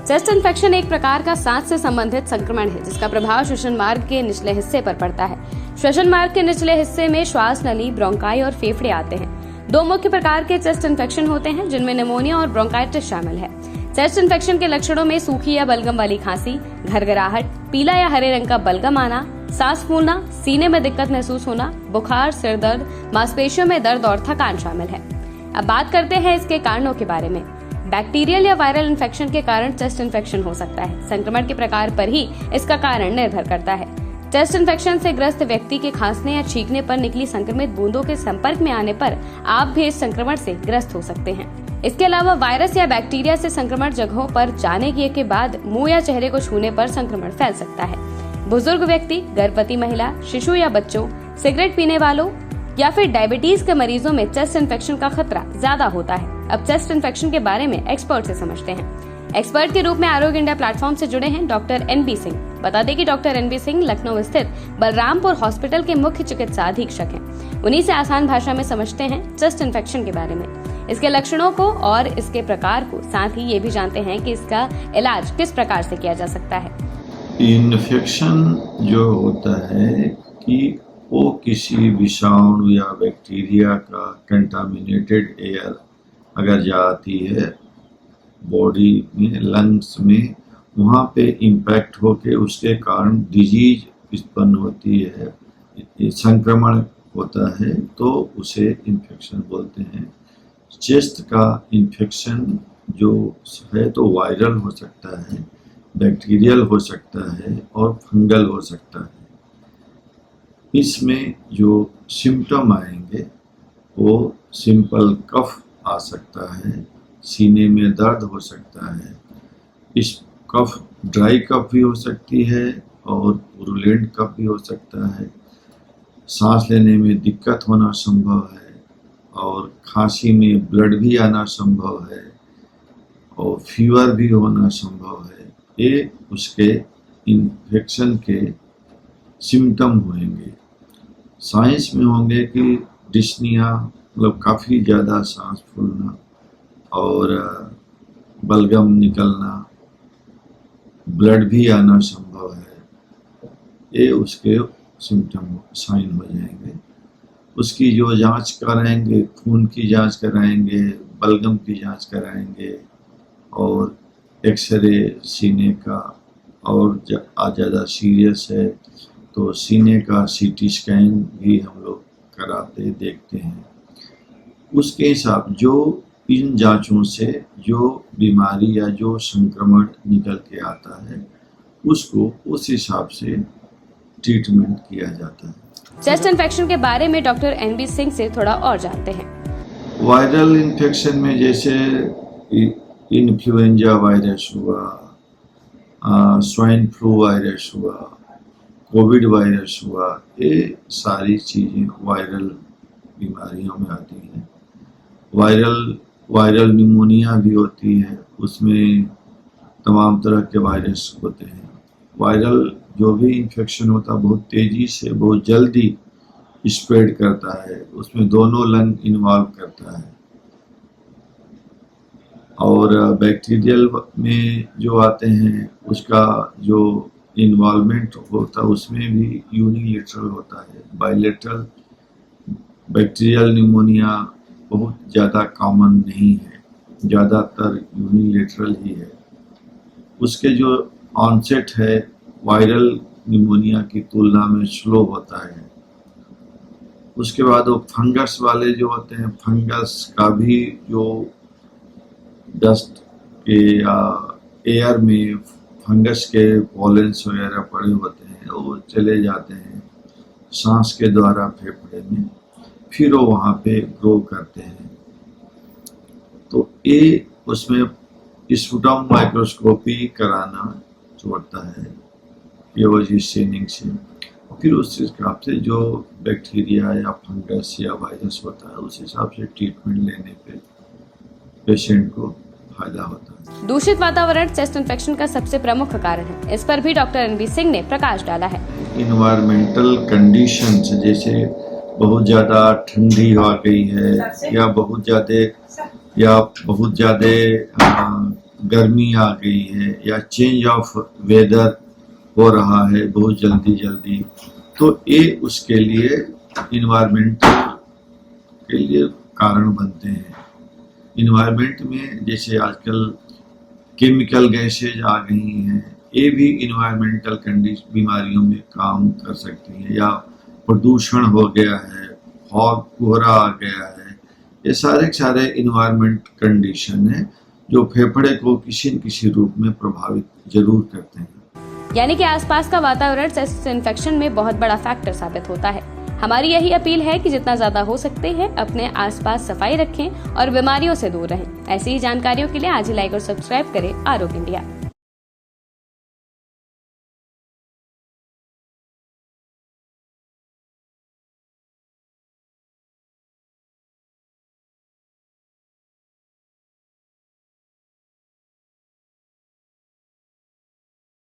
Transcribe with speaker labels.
Speaker 1: Chest infection एक प्रकार का सांस से संबंधित संक्रमण है जिसका प्रभाव श्वसन मार्ग के निचले हिस्से पर पड़ता है। श्वसन मार्ग के निचले हिस्से में श्वास नली, ब्रोंकाई और फेफड़े आते हैं। दो मुख्य प्रकार के चेस्ट इन्फेक्शन होते हैं जिनमें निमोनिया और ब्रोंकाइटिस शामिल है। चेस्ट इन्फेक्शन के लक्षणों में सूखी या बलगम वाली खांसी, घरघराहट, पीला या हरे रंग का बलगम आना, सांस फूलना, सीने में दिक्कत महसूस होना, बुखार, सिर दर्द, मांसपेशियों में दर्द और थकान शामिल है। अब बात करते हैं इसके कारणों के बारे में। बैक्टीरियल या वायरल इन्फेक्शन के कारण चेस्ट इन्फेक्शन हो सकता है। संक्रमण के प्रकार पर ही इसका कारण निर्भर करता है। चेस्ट इन्फेक्शन से ग्रस्त व्यक्ति के खांसने या छींकने पर निकली संक्रमित बूंदों के संपर्क में आने पर आप भी इस संक्रमण से ग्रस्त हो सकते हैं। इसके अलावा वायरस या बैक्टीरिया से संक्रमण जगहों पर जाने के बाद मुंह या चेहरे को छूने पर संक्रमण फैल सकता है। बुजुर्ग व्यक्ति, गर्भवती महिला, शिशु या बच्चों, सिगरेट पीने वालों या फिर डायबिटीज के मरीजों में चेस्ट इन्फेक्शन का खतरा ज्यादा होता है। अब चेस्ट इन्फेक्शन के बारे में एक्सपर्ट से समझते हैं। एक्सपर्ट के रूप में आरोग्य इंडिया प्लेटफॉर्म से जुड़े हैं डॉक्टर NB सिंह। बता दें कि डॉक्टर NB सिंह लखनऊ स्थित बलरामपुर हॉस्पिटल के मुख्य चिकित्सा अधीक्षक हैं। उन्हीं से आसान भाषा में समझते हैं चेस्ट इन्फेक्शन के बारे में, इसके लक्षणों को और इसके प्रकार को। साथ ही ये भी जानते हैं कि इसका इलाज किस प्रकार से किया जा सकता है।
Speaker 2: इन्फेक्शन जो होता है कि वो किसी विषाणु या बैक्टीरिया का कंटामिनेटेड एयर अगर जाती है बॉडी में, लंग्स में, वहाँ पे इम्पैक्ट होके उसके कारण डिजीज उत्पन्न होती है, संक्रमण होता है, तो उसे इन्फेक्शन बोलते हैं। चेस्ट का इन्फेक्शन जो है तो वायरल हो सकता है, बैक्टीरियल हो सकता है और फंगल हो सकता है। इसमें जो सिम्टम आएंगे वो सिंपल कफ आ सकता है, सीने में दर्द हो सकता है, इस कफ ड्राई कफ भी हो सकती है और पुरुलेंट कफ भी हो सकता है, सांस लेने में दिक्कत होना संभव है और खांसी में ब्लड भी आना संभव है और फीवर भी होना संभव है। ये उसके इन्फेक्शन के सिम्टम होंगे। साइंस में होंगे कि डिस्निया मतलब काफ़ी ज़्यादा सांस फूलना और बलगम निकलना, ब्लड भी आना संभव है, ये उसके सिम्टम साइन हो जाएंगे। उसकी जो जांच कराएंगे, खून की जांच कराएंगे, बलगम की जांच कराएंगे और एक्सरे सीने का, और ज़्यादा सीरियस है तो सीने का CT स्कैन भी हम लोग कराते देखते हैं। उसके हिसाब जो इन जांचों से जो बीमारी या जो संक्रमण निकल के आता है उसको उस हिसाब से ट्रीटमेंट किया जाता है।
Speaker 1: चेस्ट इन्फेक्शन के बारे में डॉक्टर NB सिंह से थोड़ा और जानते हैं।
Speaker 2: वायरल इन्फेक्शन में जैसे इन्फ्लुएंजा वायरस हुआ, स्वाइन फ्लू वायरस हुआ, कोविड वायरस हुआ, ये सारी चीज़ें वायरल बीमारियों में आती हैं। वायरल निमोनिया भी होती है, उसमें तमाम तरह के वायरस होते हैं। वायरल जो भी इन्फेक्शन होता है बहुत तेज़ी से, बहुत जल्दी स्प्रेड करता है, उसमें दोनों लंग इन्वॉल्व करता है। और बैक्टीरियल में जो आते हैं उसका जो इन्वॉल्वमेंट होता है उसमें भी यूनिलेटरल होता है। बाइलेटरल बैक्टीरियल निमोनिया बहुत ज़्यादा कॉमन नहीं है, ज़्यादातर यूनिलेटरल ही है। उसके जो ऑनसेट है वायरल निमोनिया की तुलना में स्लो होता है। उसके बाद वो फंगस वाले जो होते हैं, फंगस का भी जो डस्ट के या एयर में फंगस के पॉलेंस वगैरह पड़े होते हैं, वो चले जाते हैं सांस के द्वारा फेफड़े में, फिर वो वहाँ पे ग्रो करते हैं। तो ये उसमें स्पुटम माइक्रोस्कोपी कराना पड़ता है पीओजी स्टेनिंग से, फिर उस हिसाब से जो बैक्टीरिया या फंगस या वायरस होता है उस हिसाब से ट्रीटमेंट लेने पे पेशेंट को फायदा होता है।
Speaker 1: दूषित वातावरण चेस्ट इन्फेक्शन का सबसे प्रमुख कारण है। इस पर भी डॉक्टर NB सिंह ने प्रकाश डाला है।
Speaker 2: इन्वायरमेंटल कंडीशंस, जैसे बहुत ज़्यादा ठंडी आ गई है या बहुत ज़्यादा गर्मी आ गई है या चेंज ऑफ वेदर हो रहा है बहुत जल्दी जल्दी, तो ये उसके लिए इन्वायरमेंट के लिए कारण बनते हैं। इन्वायरमेंट में जैसे आजकल केमिकल गैसेज आ गई हैं, ये भी इन्वायरमेंटल कंडीशन बीमारियों में काम कर सकती है, या प्रदूषण हो गया है, फॉग कोहरा आ गया है, ये सारे इन्वायरमेंट कंडीशन है जो फेफड़े को किसी न किसी रूप में प्रभावित जरूर करते हैं।
Speaker 1: यानी कि आसपास का वातावरण चेस्ट इन्फेक्शन में बहुत बड़ा फैक्टर साबित होता है। हमारी यही अपील है कि जितना ज्यादा हो सकते हैं अपने आसपास सफाई रखें और बीमारियों से दूर रहें। ऐसी ही जानकारियों के लिए आज ही लाइक और सब्सक्राइब करें आरोग्य इंडिया।